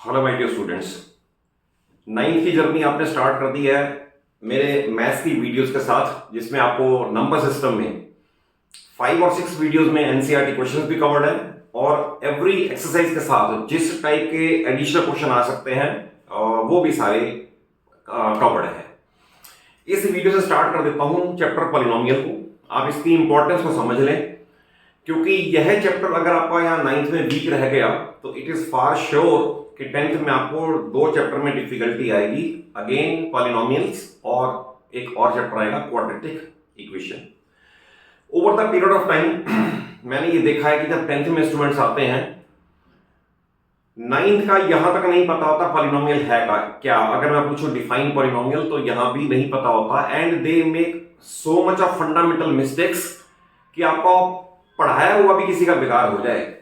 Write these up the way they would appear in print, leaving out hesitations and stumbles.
Hello my dear students. Ninth की journey आपने start कर दी है मेरे मैथ्स की वीडियोस के साथ, जिसमें आपको नंबर सिस्टम में 5 और 6 वीडियोस में एनसीईआरटी क्वेश्चंस भी कवर्ड है और एवरी एक्सरसाइज के साथ जिस टाइप के एडिशनल क्वेश्चन आ सकते हैं वो भी सारे कवर्ड है। इस वीडियो से स्टार्ट कर देता हूं चैप्टर पॉलिनोमियल को। आप इसकी इंपॉर्टेंस को समझ लें, क्योंकि यह चैप्टर अगर आपका यहाँ 9th में वीक रह गया तो इट इज फार श्योर कि 10th में आपको 2 चैप्टर में डिफिकल्टी आएगी, अगेन पॉलिनोमियल्स और एक और चैप्टर आएगा quadratic equation. Over the period of time मैंने ये देखा है कि जब 10th में स्टूडेंट्स आते हैं 9th का यहां तक नहीं पता होता पॉलिनोमियल है का क्या। अगर मैं पूछूं डिफाइन पॉलिनोमियल तो यहां भी नहीं पता होता and they make so much of fundamental mistakes कि आपको पढ़ाया हुआ भी किसी का बेकार हो जाए।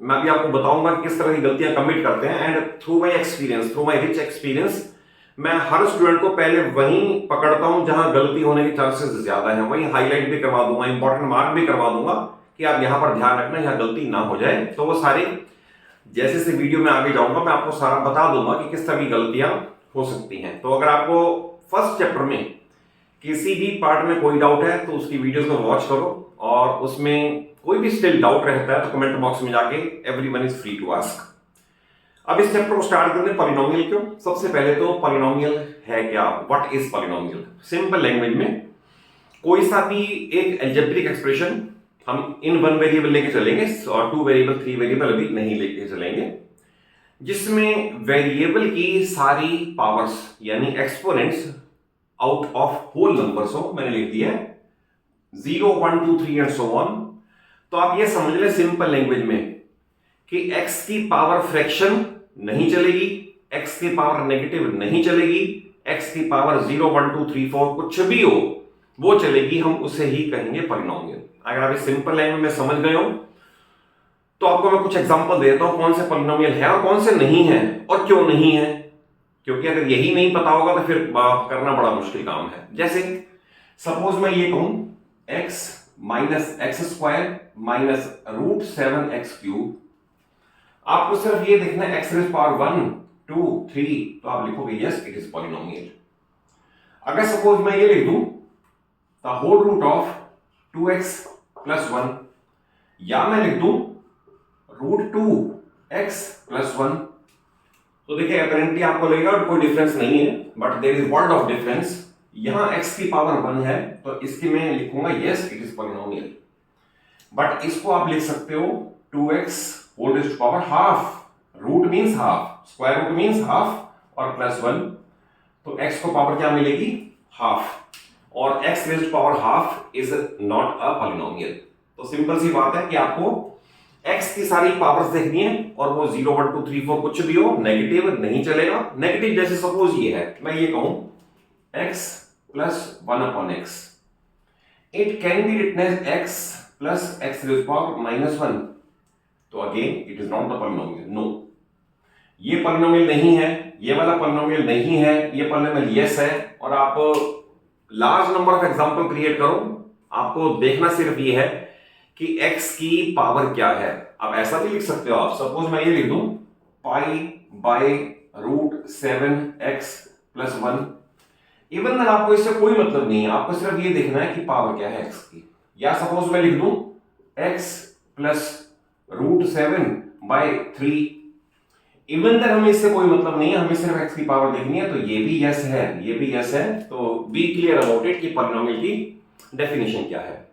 मैं भी आपको बताऊंगा कि किस तरह की गलतियां कमिट करते हैं and through my experience, through my rich experience, मैं हर स्टूडेंट को पहले वहीं पकड़ता हूं जहां गलती होने के चांसेस ज्यादा है, वहीं हाईलाइट भी करवा दूंगा, इंपॉर्टेंट मार्क भी करवा दूंगा कि आप यहां पर ध्यान रखना, यहां गलती ना हो जाए। तो वो सारे जैसे से वीडियो में आगे जाऊंगा मैं आपको सारा बता दूंगा कि किस तरह की गलतियां हो सकती हैं। तो अगर आपको फर्स्ट चैप्टर में किसी भी पार्ट में कोई डाउट है तो उसकी वीडियोस को वॉच करो और उसमें कोई भी स्टिल डाउट रहता है तो कमेंट बॉक्स में जाके everyone is free to ask. अब इस चैप्टर को स्टार्ट करते हैं पॉलिनोमियल क्यों। सबसे पहले तो पॉलिनोमियल है क्या, what is polynomial. Simple language में कोई सा भी एक अलजेब्रिक एक्सप्रेशन हम इन 1 वेरिएबल लेके चलेंगे और 2 वेरिएबल 3 वेरिएबल अभी नहीं लेके चलेंगे, जिसमें वेरिएबल की सारी पावर्स यानी exponents out of whole numbers हो। मैंने लिख दिया 0 1 2 3 एंड सो ऑन। तो आप ये समझ लें सिंपल लैंग्वेज में कि x की पावर फ्रैक्शन नहीं चलेगी, x की पावर नेगेटिव नहीं चलेगी, x की पावर 0 1 2 3 4 कुछ भी हो वो चलेगी, हम उसे ही कहेंगे पॉलिनोमियल। अगर आप इस सिंपल लैंग्वेज में समझ गए हो तो आपको मैं कुछ एग्जांपल देता हूं कौन से पॉलिनोमियल है और कौन से नहीं है और क्यों नहीं है, क्योंकि अगर यही नहीं पता होगा तो फिर करना बड़ा मुश्किल काम है। जैसे सपोज मैं ये कहूं x minus x square minus √7x³। आपको सिर्फ ये देखना है x रेज़ पावर 1 2 3 तो आप लिखोगे यस इट इज पॉलिनोमियल। अगर सपोज मैं ये लिख दूं the whole root of 2x + 1 या मैं लिख दूं √2x + 1 तो देखिए अपेरेंटली आपको लगेगा कोई डिफरेंस नहीं है, but there is world of difference. यहां x की पावर 1 है तो इसकी मैं लिखूंगा yes it is polynomial, but इसको आप लिख सकते हो 2x whole raise to power half. Root means half, square root means half और +1 तो x को पावर क्या मिलेगी हाफ, और x raise to power half is not a polynomial. तो सिंपल सी बात है कि आपको x की सारी पावर्स देखनी है और वो 0 1 2 3 4 कुछ भी हो, नेगेटिव नहीं चलेगा। नेगेटिव जैसे सपोज ये है, मैं ये कहूं x + 1/x, it can be written as x + x raise to power -1 तो again it is not the polynomial. No, ये पॉलिनोमियल नहीं है, ये वाला पॉलिनोमियल नहीं है, ये पॉलिनोमियल यस है। और आप large number of example create करो, आपको देखना सिर्फ ये है कि x की पावर क्या है। अब ऐसा भी लिख सकते हो आप, सपोज मैं ये लिख दूं π/√7x + 1। इवन देन आपको इससे कोई मतलब नहीं है, आपको सिर्फ ये देखना है कि पावर क्या है x की। या सपोज मैं लिख दूं x + √7/3। इवन देन हमें इससे कोई मतलब नहीं है, हमें सिर्फ x की पावर देखनी है। तो ये भी यस है, ये भी यस है। तो बी क्लियर अबाउट इट कि पॉलिनोमियल की डेफिनेशन क्या है।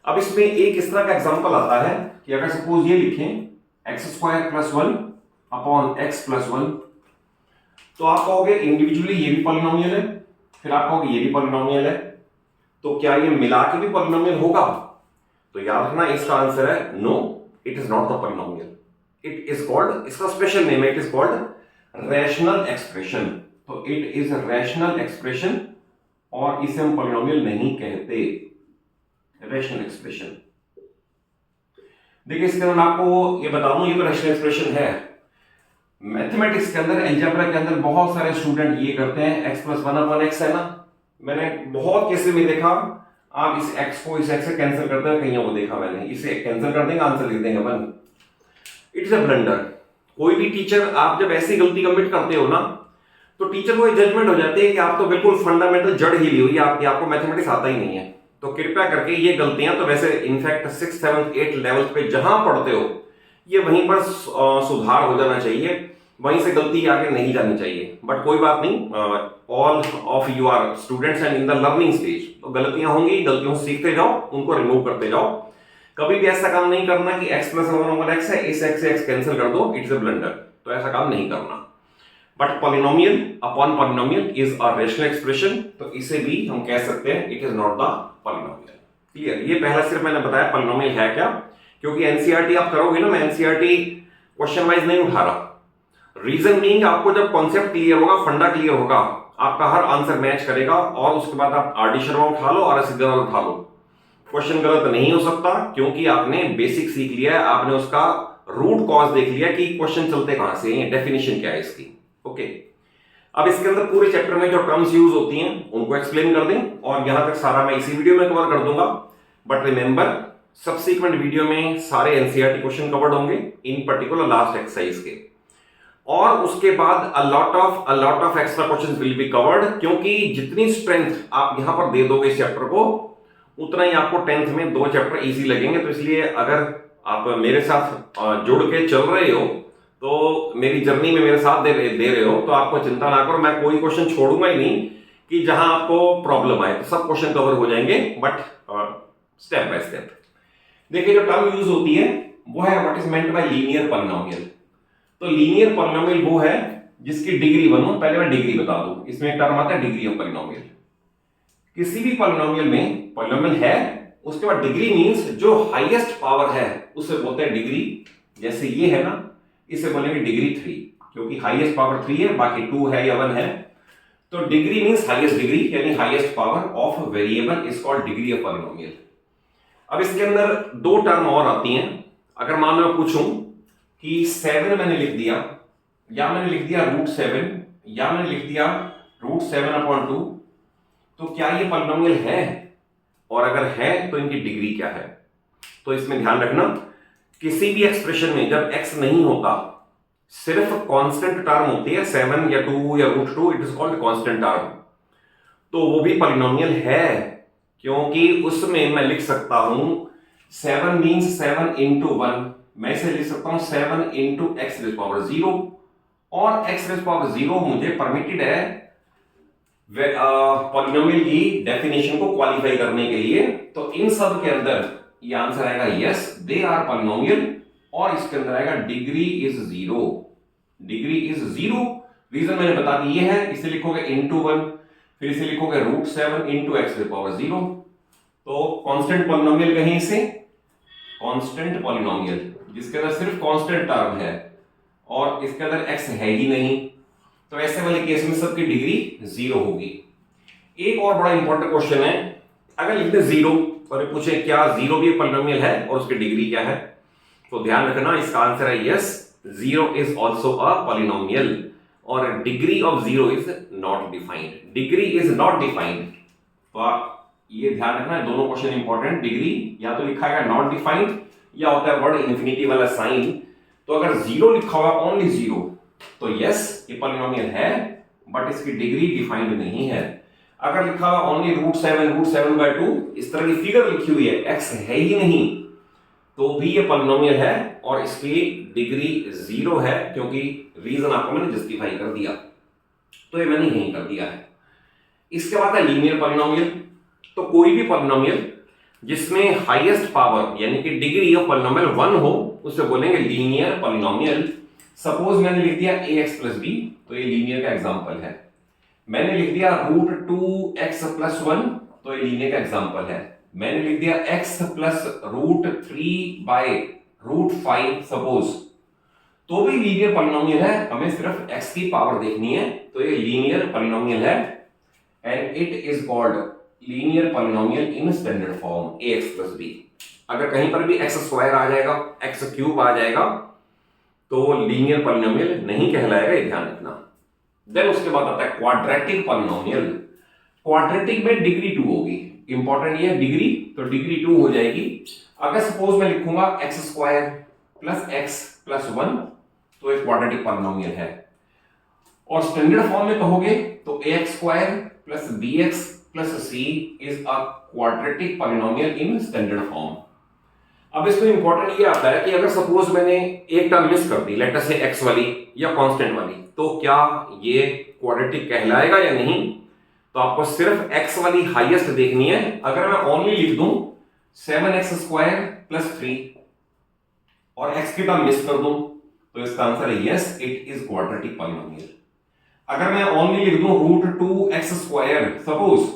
अब इसमें एक इस तरह का एग्जांपल आता है कि अगर सपोज ये लिखें x² + 1/x + 1 तो आप कहोगे इंडिविजुअली ये भी पॉलिनोमियल है, फिर आप कहोगे ये भी पॉलिनोमियल है, तो क्या ये मिला के भी पॉलिनोमियल होगा? तो याद रखना इसका आंसर है no, it is not the polynomial. It is called, इसका स्पेशल नेम है, it is called rational expression. तो इट इज रैशनल एक्सप्रेशन और इसे हम पॉलिनोमियल नहीं कहते, रैशनल एक्सप्रेशन। देखिए इसके अंदर आपको ये बता दूं, ये तो रैशनल एक्सप्रेशन है। मैथमेटिक्स के अंदर, अलजेब्रा के अंदर बहुत सारे स्टूडेंट ये करते हैं x + 1/x है ना, मैंने बहुत केसेस में देखा आप इस x को इस x से कैंसिल करते हैं, कहीं वो देखा मैंने, इसे कैंसिल कर देंगे आंसर लिख देंगे 1। It is a blunder. कोई भी टीचर, आप जब ऐसी गलती कमिट करते हो ना, तो टीचर को जजमेंट हो जाती है कि आप तो बिल्कुल फंडामेंटल जड़ ही ली हुई है आपकी, आपको मैथमेटिक्स आता ही नहीं है। तो कृपया करके ये गलतियां, तो वैसे in fact 6th 7th 8th level पे जहां पढ़ते हो, ये वहीं पर सुधार हो जाना चाहिए, वहीं से गलती आगे नहीं जानी चाहिए। बट कोई बात नहीं, all of you are students and in the learning stage, तो गलतियां होंगी, गलतियों से सीखते जाओ, उनको रिमूव करते जाओ। कभी भी ऐसा काम नहीं करना कि x प्लस 1 x है, इस x से x कैंसिल कर दो, इट्स अ ब्लंडर, तो ऐसा काम नहीं करना। But polynomial upon polynomial is a rational expression, तो इसे भी हम कह सकते हैं it is not the polynomial. Clear? ये पहला सिर्फ मैंने बताया पॉलिनोमियल है क्या, क्योंकि एनसीईआरटी आप करोगे ना, मैं एनसीईआरटी क्वेश्चन वाइज नहीं उठा रहा। रीजन बीइंग, आपको जब कॉन्सेप्ट क्लियर होगा, फंडा क्लियर होगा, आपका हर आंसर मैच करेगा, और उसके बाद आप आर डी शर्मा उठा लो, आर एस अग्रवाल उठा लो, क्वेश्चन गलत नहीं हो सकता, क्योंकि आपने बेसिक सीख लिया है, आपने उसका रूट कॉज देख लिया कि क्वेश्चन चलते कहां से हैं, डेफिनेशन क्या है इसकी। ओके, अब इसके अंदर पूरे चैप्टर में जो टर्म्स यूज होती हैं उनको एक्सप्लेन कर दें, और यहां तक सारा मैं इसी वीडियो में कवर कर दूंगा। बट रिमेंबर, सबसीक्वेंट वीडियो में सारे एनसीईआरटी क्वेश्चन कवर्ड होंगे, इन पर्टिकुलर लास्ट एक्सरसाइज के, और उसके बाद a lot of extra questions will be covered, क्योंकि जितनी स्ट्रेंथ आप यहां पर दे दोगे इस चैप्टर को, उतना ही आपको 10th में 2 चैप्टर इजी लगेंगे। तो इसलिए अगर आप मेरे साथ जुड़ के चल रहे हो, तो मेरी जर्नी में मेरे साथ दे रहे हो, तो आपको चिंता ना करो, मैं कोई क्वेश्चन छोड़ूंगा ही नहीं कि जहां आपको प्रॉब्लम आए, तो सब क्वेश्चन कवर हो जाएंगे, बट स्टेप बाय स्टेप। देखिए, जो टर्म यूज होती है वो है what is meant bye linear polynomial. तो लीनियर पॉलिनोमियल वो है जिसकी डिग्री 1 हो। पहले मैं डिग्री बता दूं, इसमें एक टर्म आता है डिग्री ऑफ पॉलिनोमियल। किसी भी पॉलिनोमियल में पॉलिनोमियल है, उसके बाद डिग्री मींस जो हाईएस्ट पावर है उसे बोलते हैं डिग्री। जैसे ये है ना, इसे बोलेंगे डिग्री 3, क्योंकि हाईएस्ट पावर 3 है, बाकी 2 है या 1 है। तो डिग्री मींस हाईएस्ट डिग्री, यानी highest power of variable is called degree of polynomial. अब इसके अंदर 2 टर्म और आती हैं। अगर मान लो मैं पूछूं कि 7 मैंने लिख दिया, या मैंने लिख दिया √7, या मैंने लिख दिया √7/2, तो क्या ये पॉलिनोमियल है, और अगर है तो इनकी डिग्री क्या है। तो इसमें ध्यान रखना, किसी भी एक्सप्रेशन में जब x नहीं होता, सिर्फ कांस्टेंट टर्म होती है, 7 या 2 या √2, it is called constant term, तो वो भी पॉलिनोमियल है, क्योंकि उसमें मैं लिख सकता हूं 7 मींस 7 into 1, मैं इसे लिख सकता हूं 7 into x⁻0, और x⁻0 मुझे परमिटेड है पॉलिनोमियल की डेफिनेशन को क्वालिफाई करने के लिए। तो इन सब के अंदर ये आंसर आएगा यस, दे आर पॉलिनोमियल, और इसके अंदर आएगा degree is 0। Degree is 0, reason मैंने बता दी है, इसे लिखोगे into 1, फिर इसे लिखोगे √7 into x⁻0। तो कांस्टेंट पॉलिनोमियल कहें इसे, कांस्टेंट पॉलिनोमियल, जिसके अंदर सिर्फ कांस्टेंट टर्म है और इसके अंदर x है ही नहीं, तो ऐसे वाले केस में सबकी डिग्री 0 होगी। एक और बड़ा इंपॉर्टेंट क्वेश्चन है, अगर लिखते 0 और पूछे क्या 0 भी पॉलिनोमियल है और उसकी डिग्री क्या है, तो ध्यान रखना इसका आंसर है yes, 0 is also a polynomial, और degree of 0 is not defined. Degree is not defined, तो आप ये ध्यान रखना, दोनों क्वेश्चन इंपॉर्टेंट। डिग्री या तो लिखा है नॉट डिफाइंड, या होता है वर्ड इन्फिनिटी वाला साइन। तो अगर 0 लिखा होगा, ओनली 0, तो यस ये पॉलिनोमियल है, बट इसकी डिग्री डिफाइंड नहीं है। अगर लिखा हुआ ओनली √7/2, इस तरह की फिगर लिखी हुई है, x है ही नहीं, तो भी ये पॉलिनोमियल है, और इसकी डिग्री 0 है, क्योंकि रीजन आपको मैंने जस्टिफाई कर दिया, तो ये मैंने यहीं कर दिया है। इसके बाद है लीनियर पॉलिनोमियल। तो कोई भी पॉलिनोमियल जिसमें हाईएस्ट पावर यानी कि डिग्री ऑफ पॉलिनोमियल 1 हो, उसे बोलेंगे लीनियर पॉलिनोमियल। सपोज मैंने लिख दिया ax + b, तो ये लीनियर का एग्जांपल है। मैंने लिख दिया √2x + 1, तो ये लीनियर का एग्जांपल है। मैंने लिख दिया x + √3/√5 सपोज, तो भी लीनियर पॉलिनोमियल है, हमें सिर्फ x की पावर देखनी है, तो ये लीनियर पॉलिनोमियल है, and it is called linear polynomial in standard form ax + b। अगर कहीं पर भी x² आ जाएगा, x³ आ जाएगा, तो लीनियर पॉलिनोमियल नहीं कहलाएगा, ये ध्यान रखना। देन उसके बाद आता है क्वाड्रेटिक पॉलिनोमियल। क्वाड्रेटिक में डिग्री 2 होगी, इंपॉर्टेंट ये है डिग्री, तो डिग्री 2 हो जाएगी। अगर सपोज मैं लिखूंगा x² + x + 1, तो एक क्वाड्रेटिक पॉलिनोमियल है। और स्टैंडर्ड फॉर्म में कहोगे तो ax² plus bx plus c is a quadratic polynomial in standard form. अब इसमें इंपॉर्टेंट ये आता है कि अगर सपोज मैंने एक टर्म मिस कर दी, लेट अस से x वाली या कांस्टेंट वाली, तो क्या ये क्वाड्रेटिक कहलाएगा या नहीं? तो आपको सिर्फ x वाली हाईएस्ट देखनी है। अगर मैं ओनली लिख दूं 7x² प्लस 3 और x की टर्म मिस कर दूं तो इसका आंसर है yes, it is quadratic polynomial. अगर मैं ओनली लिख दूं √2x² सपोज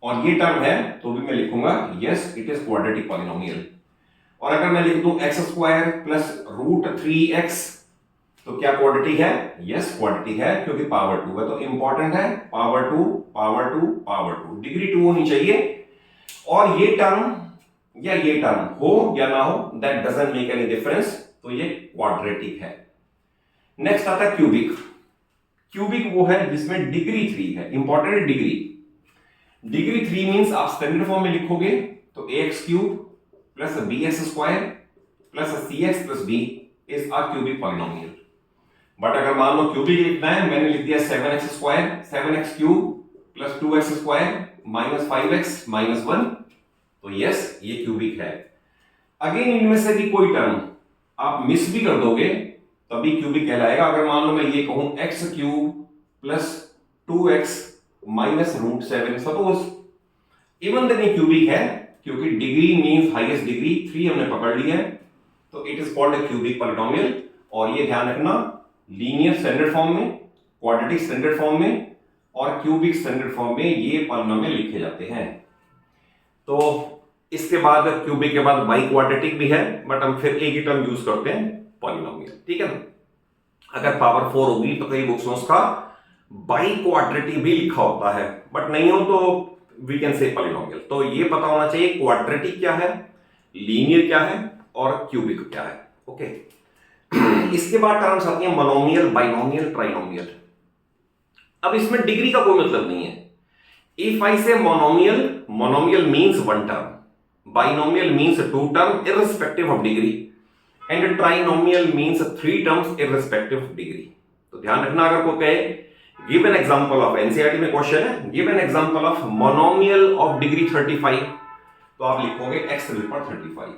और ये टर्म है तो भी मैं लिखूंगा yes, it is quadratic polynomial. और अगर मैं लिख दूं x² प्लस √3x तो क्या क्वाड्रेटिक है? यस, क्वाड्रेटिक है, क्योंकि पावर 2 है तो इंपॉर्टेंट है पावर 2 पावर 2 पावर 2, डिग्री 2 होनी चाहिए। और ये टर्म या ये टर्म हो या ना हो, that doesn't make any difference, तो ये क्वाड्रेटिक है। नेक्स्ट आता है क्यूबिक। क्यूबिक वो है जिसमें डिग्री 3 है, इंपॉर्टेंट है डिग्री। डिग्री 3 मींस आप स्टैंडर्ड फॉर्म में लिखोगे तो ax³ plus bx² plus cx plus b is a cubic polynomial. But अगर मान लो क्यूबिक लिखना है, मैंने लिख दिया 7x² 7x³ plus 2x² minus 5x minus 1, तो यस ये क्यूबिक है। अगेन इनमें से भी कोई टर्म आप मिस भी कर दोगे तभी क्यूबिक कहलाएगा। अगर मान लो मैं ये कहूं x³ plus 2x minus √7 suppose, even then ये क्यूबिक है, क्योंकि डिग्री मींस हाईएस्ट डिग्री 3 हमने पकड़ ली है, तो it is called a cubic polynomial. और ये ध्यान रखना, लीनियर स्टैंडर्ड फॉर्म में, क्वाड्रेटिक स्टैंडर्ड फॉर्म में और क्यूबिक स्टैंडर्ड फॉर्म में ये पॉलिनोमियल लिखे जाते हैं। तो इसके बाद क्यूबिक के बाद बाई क्वाड्रेटिक भी है, बट हम फिर एक ही टर्म यूज करते हैं पॉलिनोमियल, ठीक है ना। अगर पावर 4 होगी तो कई बुक्स में उसका बाई क्वाड्रेटिक भी लिखा होता है, बट नहीं हो तो वी कैन से पॉलिनोमियल। तो ये पता होना चाहिए क्वाड्रेटिक क्या है, लीनियर क्या है और क्यूबिक क्या है, ओके। इसके बाद टर्म्स आती हैं मोनोमियल, बाइनोमियल, ट्राइनोमियल। अब इसमें डिग्री का कोई मतलब नहीं है। इफ आई से monomial, monomial means 1 term, binomial means 2 terms irrespective of degree and trinomial means 3 terms irrespective of degree। तो ध्यान रखना, अगर कोई कहे give an example of, NCERT में क्वेश्चन है, give an example of monomial of degree 35, तो आप लिखोगे x to the power 35,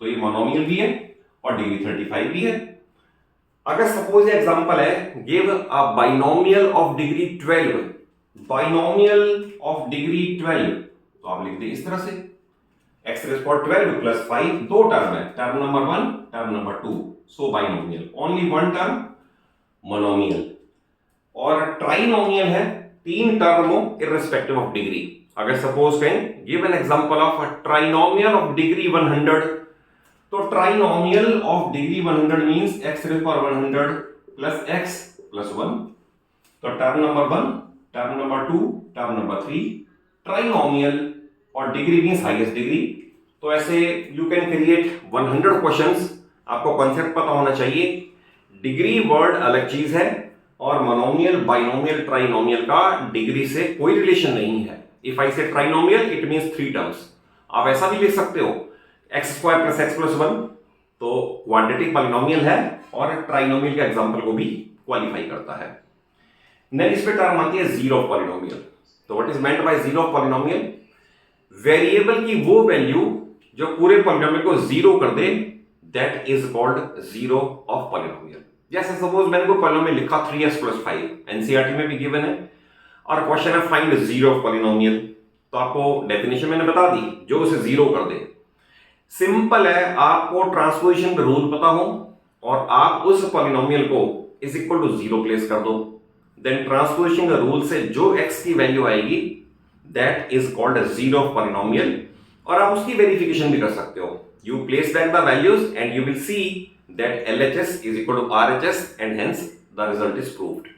तो ये मोनोमियल भी है और डिग्री 35 भी है। अगर सपोज ये एग्जांपल है give a binomial of degree 12, binomial of degree 12, तो आप लिख दें इस तरह से x to the power 12 plus 5, 2 term है, टर्म नंबर 1 टर्म नंबर 2, सो बाइनोमियल, ओनली 1 टर्म मोनोमियल। और ट्राइनोमियल है 3 टर्म हो इररिस्पेक्टिव ऑफ डिग्री। अगर सपोज कहें give an example of a trinomial of degree 100, तो trinomial of degree 100 means x to the power 100 plus x plus 1, तो term number 1 term number 2 term number 3 trinomial, और degree means highest degree. तो ऐसे you can create 100 questions. आपको concept पता होना चाहिए, degree word अलग चीज है और मोनोमियल, बाइनोमियल, ट्राइनोमियल का डिग्री से कोई रिलेशन नहीं है। इफ आई से ट्राइनोमियल इट मींस 3 टर्म्स। आप ऐसा भी लिख सकते हो x² प्लस x प्लस 1, तो क्वाड्रेटिक पॉलिनोमियल है और ट्राइनोमियल के एग्जांपल को भी क्वालिफाई करता है। नेक्स्ट पे टर्म आती है जीरो ऑफ पॉलिनोमियल। तो what is meant by zero of polynomial? Variable की वो वैल्यू जो पूरे पॉलिनोमियल को जीरो कर दे, that is called zero of polynomial. जैसे सपोज मैंने कोई पॉलिनोमियल लिखा 3x प्लस 5, एनसीईआरटी में भी गिवन है, और क्वेश्चन है फाइंड जीरो ऑफ पॉलिनोमियल। तो आपको डेफिनेशन मैंने बता दी, जो उसे जीरो कर दे। सिंपल है, आपको ट्रांसपोजिशन का रूल पता हो और आप उस पॉलिनोमियल को is equal to zero place कर दो, देन ट्रांसपोजिशन का रूल से जो x की वैल्यू आएगी that is called a zero of polynomial। और आप उसकी वेरिफिकेशन भी कर सकते हो, you place back the values and you will see that LHS is equal to RHS and hence the result is proved।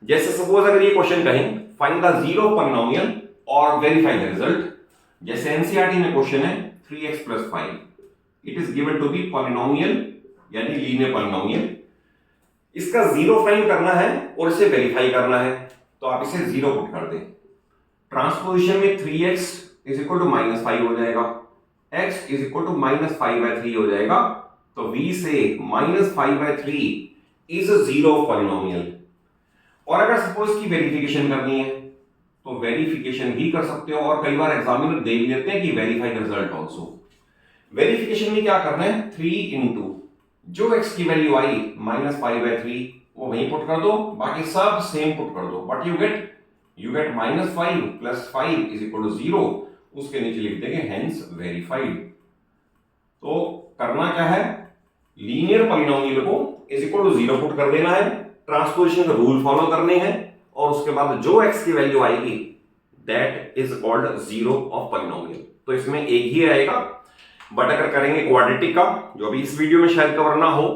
जैसे सपोज अगर ये क्वेश्चन कहें find the zero of polynomial और verify the result, जैसे NCERT में question है 3x plus 5, it is given to be polynomial यानी linear polynomial, इसका जीरो फाइंड करना है और इसे वेरीफाई करना है, तो आप इसे जीरो पुट कर दें। ट्रांसपोजिशन में 3x इज इक्वल टू -5 हो जाएगा, x इज इक्वल टू -5/3 हो जाएगा, तो v से -5/3 इज जीरो ऑफ पॉलिनोमियल। और अगर सपोज की वेरिफिकेशन करनी है तो वेरिफिकेशन भी कर सकते हो, और कई बार एग्जामिनर दे भी देते हैं कि verify the result also. Verification में क्या करना है, 3 इंटू जो x की वैल्यू आई -5/3 वो वहीं पुट कर दो, बाकी सब सेम पुट कर दो। What you get -5 + 5 = 0। उसके नीचे लिख देंगे हेंस वेरीफाइड। तो करना क्या है, लीनियर पॉलिनोमियल को = 0 पुट कर देना है, ट्रांसपोजिशन का रूल फॉलो करने हैं, और उसके बाद जो x की वैल्यू आएगी that is called zero of polynomial. तो इसमें एक ही आएगा। बट अगर करेंगे क्वाड्रेटिक का, जो अभी इस वीडियो में शायद कवर ना हो,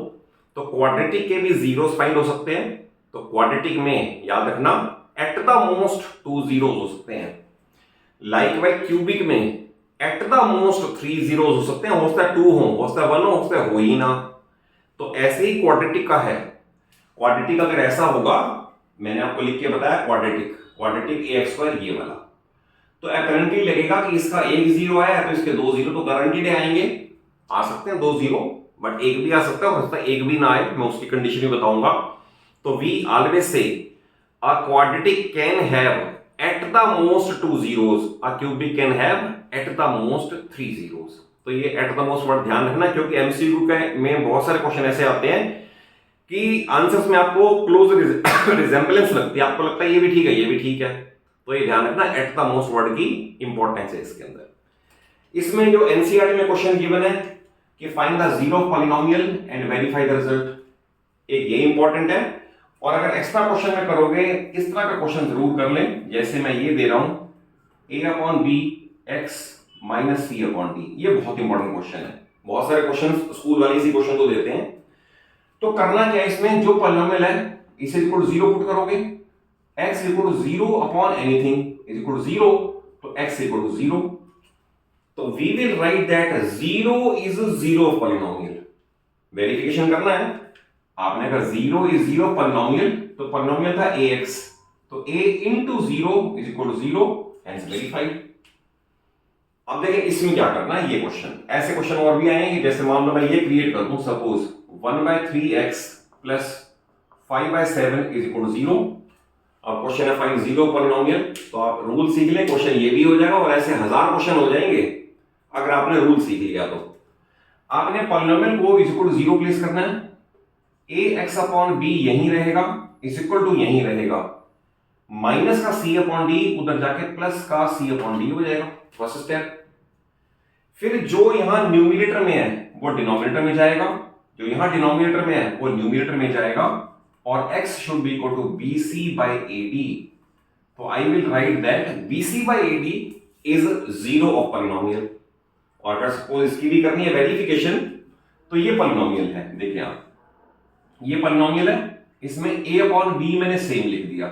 तो क्वाड्रेटिक के भी जीरोस फाइंड हो सकते हैं। तो क्वाड्रेटिक में याद रखना एट द मोस्ट 2 जीरोस हो सकते हैं। लाइकवाइज क्यूबिक में एट द मोस्ट 3 जीरोस हो सकते हैं। हो सकता है 2 हो सकता है 1 हो सकता है हो ही ना। तो ऐसे ही क्वाड्रेटिक का है। क्वाड्रेटिक अगर ऐसा होगा, मैंने आपको लिख के बताया क्वाड्रेटिक ax² ये वाला, तो अपैरेंटली लगेगा कि इसका एक जीरो आया है तो इसके 2 जीरो तो गारंटीड आएंगे, आ सकते हैं 2 जीरो, बट एक भी आ सकता है, हो सकता है एक भी ना आए, मैं उसकी कंडीशन भी बताऊंगा। तो we always say a quadratic can have at the most 2 zeros, a cubic can have at the most 3 zeros. तो ये एट द मोस्ट वर्ड ध्यान रखना, क्योंकि एमसीक्यू में बहुत सारे क्वेश्चन ऐसे आते हैं कि आंसर्स में आपको क्लोज रिजेंबलेंस लगती है, आपको लगता है ये भी ठीक है ये भी ठीक है। तो ये ध्यान रखना, एट द मोस्ट वर्ड की इंपॉर्टेंस है इसके अंदर। इसमें जो एनसीईआरटी में क्वेश्चन गिवन है कि find the zero of polynomial and verify the result, एक ये इंपॉर्टेंट है। और अगर एक्स्ट्रा क्वेश्चन में करोगे इस तरह का क्वेश्चन जरूर कर लें, जैसे मैं ये दे रहा हूं a/b x - c/d, ये बहुत इंपॉर्टेंट क्वेश्चन है। बहुत सारे क्वेश्चन स्कूल वाले इसी क्वेश्चन को देते हैं। तो करना क्या है, इसमें जो पॉलिनोमियल है इसे =0 पुट करोगे, x = 0 अपॉन एनीथिंग =0, तो x = 0। तो we will write that 0 is 0 of polynomial. Verification करना है आपने, अगर 0 इज 0 पॉलिनोमियल, तो पॉलिनोमियल था ax, तो a × 0 = 0, हेंस वेरीफाइड। अब देखें इसमें क्या करना है, ये क्वेश्चन, ऐसे क्वेश्चन और भी आएंगे। जैसे मान लो मैं ये क्रिएट कर दूं, सपोज 1/3x + 5/7 = 0। अब क्वेश्चन है फाइंड जीरो पॉलिनोमियल, तो आप रूल सीख लें, क्वेश्चन ये भी हो जाएगा, और ऐसे 1000 क्वेश्चन हो जाएंगे अगर आपने रूल सीख लिया। तो आपने पॉलिनोमियल को =0 प्लेस करना है, ax/b यहीं रहेगा, = यहीं रहेगा, माइनस का c/d उधर जाके प्लस का c/d हो जाएगा, फर्स्ट स्टेप। फिर जो यहां न्यूमिनेटर में है वो डिनोमिनेटर में जाएगा, जो यहां डिनोमिनेटर में है वो न्यूमिनेटर में जाएगा, और x should be equal to bc/ad। तो I will write that bc/ad is 0 of polynomial। और अगर सपोज इसकी भी करनी है वेरिफिकेशन, तो ये पॉलिनोमियल है, देखिए आप, ये पॉलिनोमियल है, इसमें a/b मैंने सेम लिख दिया,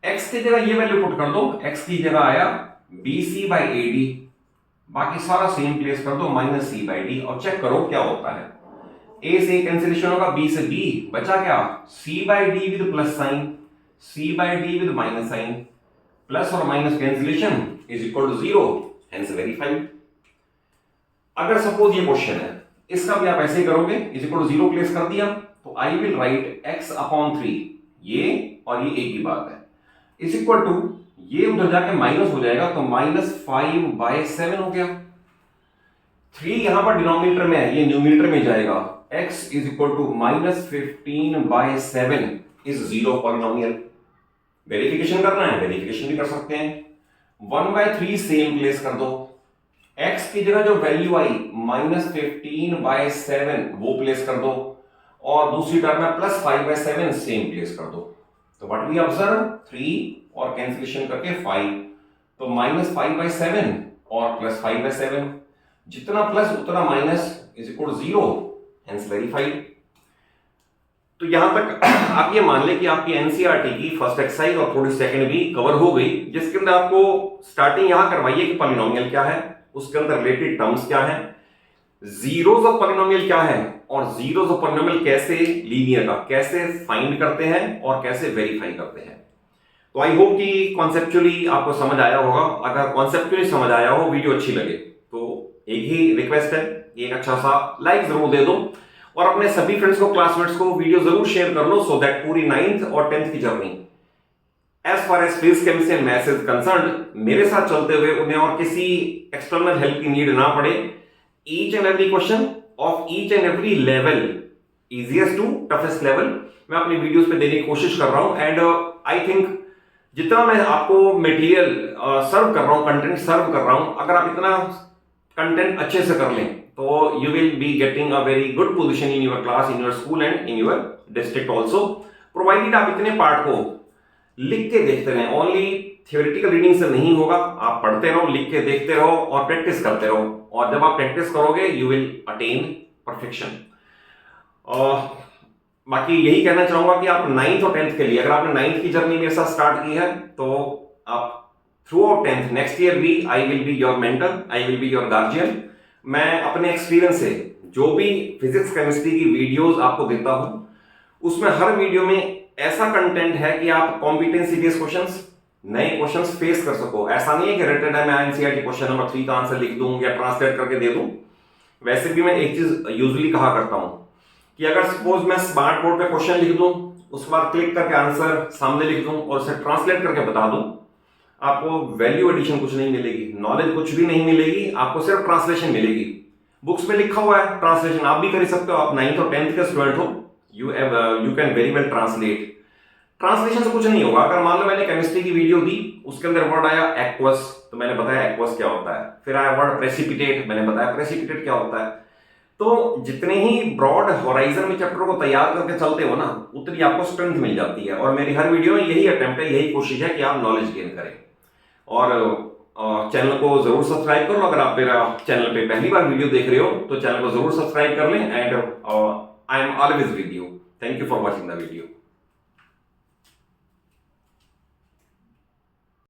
x की जगह ये वैल्यू पुट कर दो, x की जगह आया bc/ad, बाकी सारा सेम प्लेस कर दो -c/d, और चेक करो क्या होता है। a से कैंसिलेशन होगा, b से b बचा क्या, c/d with plus sign, c/d with minus sign, plus और माइनस कैंसिलेशन = 0, हेंस वेरीफाइड। अगर सपोज ये क्वेश्चन है, इसका भी आप ऐसे ही करोगे, =0 प्लेस कर दिया, तो आई विल राइट x/3, ये और ये एक ही बात है, = ये उधर जाके माइनस हो जाएगा, तो -5/7 हो गया। 3 यहां पर डिनोमिनेटर में है, ये न्यूमिनेटर में जाएगा, x = -15/7 इज 0 पॉलिनोमियल। वेरिफिकेशन करना है, वेरिफिकेशन भी कर सकते हैं, 1/3 सेम प्लेस कर दो, x की जगह जो वैल्यू आई -15/7 वो प्लेस कर दो, और दूसरी टर्म में +5/7 सेम प्लेस कर दो। तो व्हाट वी ऑब्जर्व, 3 और कैंसिलेशन करके 5, तो -5/7 और +5/7, जितना प्लस उतना माइनस = 0, हेंस वेरीफाइड। तो यहां तक आप ये मान लें कि आपकी एनसीईआरटी की फर्स्ट एक्सरसाइज और थोड़ी सेकंड भी कवर हो गई, जिसके अंदर आपको स्टार्टिंग यहां करवाइए कि पॉलिनोमियल क्या है, उसके अंदर रिलेटेड टर्म्स क्या है, जीरोस ऑफ पॉलिनोमियल क्या है, और जीरोस ऑफ पॉलिनोमियल कैसे लीनियर का कैसे फाइंड करते हैं और कैसे वेरीफाई करते हैं। तो आई होप कि कॉन्सेप्चुअली आपको समझ आया होगा। अगर कॉन्सेप्चुअली समझ आया हो, वीडियो अच्छी लगे, तो एक ही रिक्वेस्ट है एक अच्छा सा लाइक जरूर दे दो और अपने सभी फ्रेंड्स को, क्लासमेट्स को वीडियो जरूर शेयर कर लो, सो दैट पूरी 9th और 10th की journey as far as physics chemistry and maths is concerned मेरे साथ चलते हुए उन्हें और किसी एक्सटर्नल हेल्प की नीड ना पड़े। Each and every question of each and every level, easiest to toughest level, मैं अपनी वीडियोस पे देने की कोशिश कर रहा हूं। एंड आई थिंक जितना मैं आपको मटेरियल सर्व कर रहा हूं, कंटेंट सर्व कर रहा हूं, अगर आप इतना कंटेंट अच्छे से कर लें तो you will be getting a very good position in your class, in your school and in your district also, provided आप इतने पार्ट को लिख के देखते रहें। ओनली थियोरिटिकल रीडिंग से नहीं होगा, आप पढ़ते रहो, लिख के देखते रहो और प्रैक्टिस करते रहो, और जब आप प्रैक्टिस करोगे यू विल अटेन परफेक्शन। बाकी यही कहना चाहूंगा कि आप 9th और 10th के लिए, अगर आपने 9th की जर्नी मेरे साथ स्टार्ट की है तो आप through out 10th next year भी I will be your mentor, I will be your guardian. मैं अपने एक्सपीरियंस से जो भी फिजिक्स केमिस्ट्री की वीडियोस आपको देता हूं, उसमें हर वीडियो में ऐसा कंटेंट है कि आप कॉम्पिटेंसी बेस्ड क्वेश्चंस, नए क्वेश्चंस फेस कर सको। ऐसा नहीं है कि रेटेड है मैं एनसीईआरटी क्वेश्चन नंबर 3 का आंसर लिख दूं या ट्रांसलेट करके दे दूं। वैसे भी मैं एक चीज यूजुअली कहा करता हूं कि अगर सपोज मैं स्मार्ट बोर्ड पे क्वेश्चन लिख दूं, उसके बाद क्लिक करके आंसर सामने लिख दूं और उसे ट्रांसलेट करके बता दूं, आपको वैल्यू एडिशन कुछ नहीं मिलेगी, नॉलेज कुछ भी नहीं मिलेगी, आपको सिर्फ ट्रांसलेशन मिलेगी। बुक्स में लिखा हुआ है, ट्रांसलेशन आप भी कर सकते हो। आप 9th और 10th के स्टूडेंट हो, you can very well translate. Translation से कुछ नहीं होगा। अगर मान लो मैंने केमिस्ट्री की वीडियो दी, उसके अंदर वर्ड आया एक्वस, तो मैंने बताया एक्वस क्या होता है। फिर आया वर्ड प्रेसिपिटेट, मैंने बताया प्रेसिपिटेट क्या होता है। तो जितने ही ब्रॉड होराइजन में चैप्टर को तैयार करके चलते हो ना, उतनी आपको स्ट्रेंथ मिल जाती है। और मेरी हर वीडियो में यही अटेम्प्ट है, यही कोशिश है कि आप नॉलेज गेन करें। और चैनल को जरूर सब्सक्राइब करो। अगर आप मेरा चैनल पे पहली बार वीडियो देख रहे हो तो चैनल को जरूर सब्सक्राइब कर लें। And I am always with you. Thank you for watching the video.